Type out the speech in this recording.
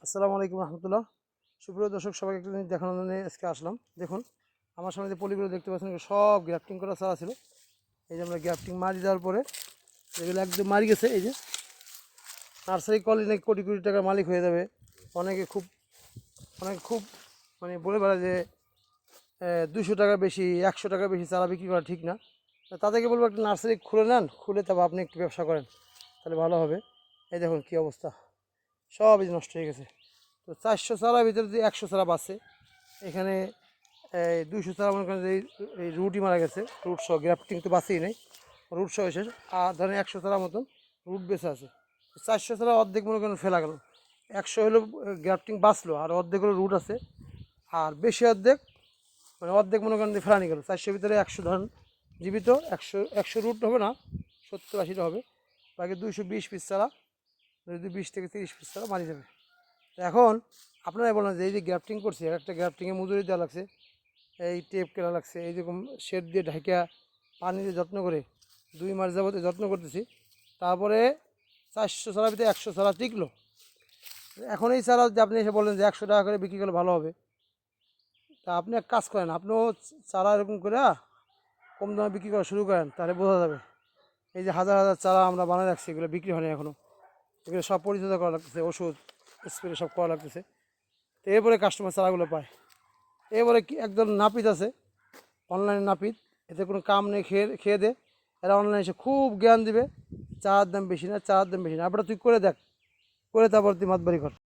আসসালামু আলাইকুম রহমতুল্লাহ। সুপ্রিয় দর্শক, সবাইকে একটু জিনিস দেখানোর জন্য আজকে আসলাম। দেখুন, আমার সামনে যে পলিগুলো দেখতে পাচ্ছেন, এগুলো সব গ্রাফটিং করা চারা ছিল। এই যে আমরা গ্রাফটিং মারি দেওয়ার পরে এগুলো একদম মারি গেছে। এই যে নার্সারি করলে নাকি কোটি কোটি টাকার মালিক হয়ে যাবে। অনেকে খুব মানে বলে বেড়ায় যে 200 টাকা বেশি, 100 টাকা বেশি চারা বিক্রি করা ঠিক না। তাদেরকে বলবো একটা নার্সারি খুলে নেন, খুলে তারপর আপনি একটু ব্যবসা করেন, তাহলে ভালো হবে। এই দেখুন কী অবস্থা, সব এই যে নষ্ট হয়ে গেছে। তো 400 চারার ভিতরে যে 100 চারা বাঁচছে, এখানে এই 200 চারা মনে করেন যে এই রুটই মারা গেছে। রুট সহ, গ্রাফটিং তো বাঁচেই নেই, রুট সহ শেষ। আর ধরেন 100 চারা মতন রুট বেঁচে আছে। 400 চারা অর্ধেক মনে করেন ফেলা গেল। 100 হলো গ্রাফটিং বাঁচলো, আর অর্ধেক হলো রুট আছে। আর বেশি অর্ধেক মানে অর্ধেক মনে করেন যে ফেলানি গেল। 400 ভিতরে 100 ধরেন জীবিত, 100 রুট হবে না, 70-80টা হবে। বাকি 220 পিস চারা, যদি 20 থেকে 30 পিস চারা মারি যাবে। এখন আপনারা বলেন যে এই যে গ্রাফটিং করছে, একটা গ্রাফটিংয়ে মজুরি দেওয়া লাগছে, এই টেপ কেনা লাগছে, এইরকম শেড দিয়ে ঢাকিয়া পানি দিয়ে যত্ন করে 2 মাস যাবতে যত্ন করতেছি। তারপরে 400 চারা ভিতরে 100 চারা টিকলো। এখন এই চারা যদি আপনি এসে বলেন যে 100 টাকা করে বিক্রি করলে ভালো হবে, তা আপনি এক কাজ করেন, আপনিও চারা এরকম করে কম দামে বিক্রি করা শুরু করেন, তাহলে বোঝা যাবে। এই যে হাজার হাজার চারা আমরা বানিয়ে রাখছি, এগুলো বিক্রি হয়নি এখনও। এগুলো সব পরিচর্যা করা লাগতেছে, ওষুধ স্প্রে সব করা লাগতেছে। তো এরপরে কাস্টমার চারাগুলো পায়। এবারে কি একজন নাপিত আছে, অনলাইনে নাপিত, এতে কোনো কাম নেই, খেয়ে খেয়ে দে। এরা অনলাইনে এসে খুব জ্ঞান দিবে, চার দাম বেশি না, চার দাম বেশি না। আপনারা তুই করে দেখ, করে তারপর তুই মাতবাড়ি কর।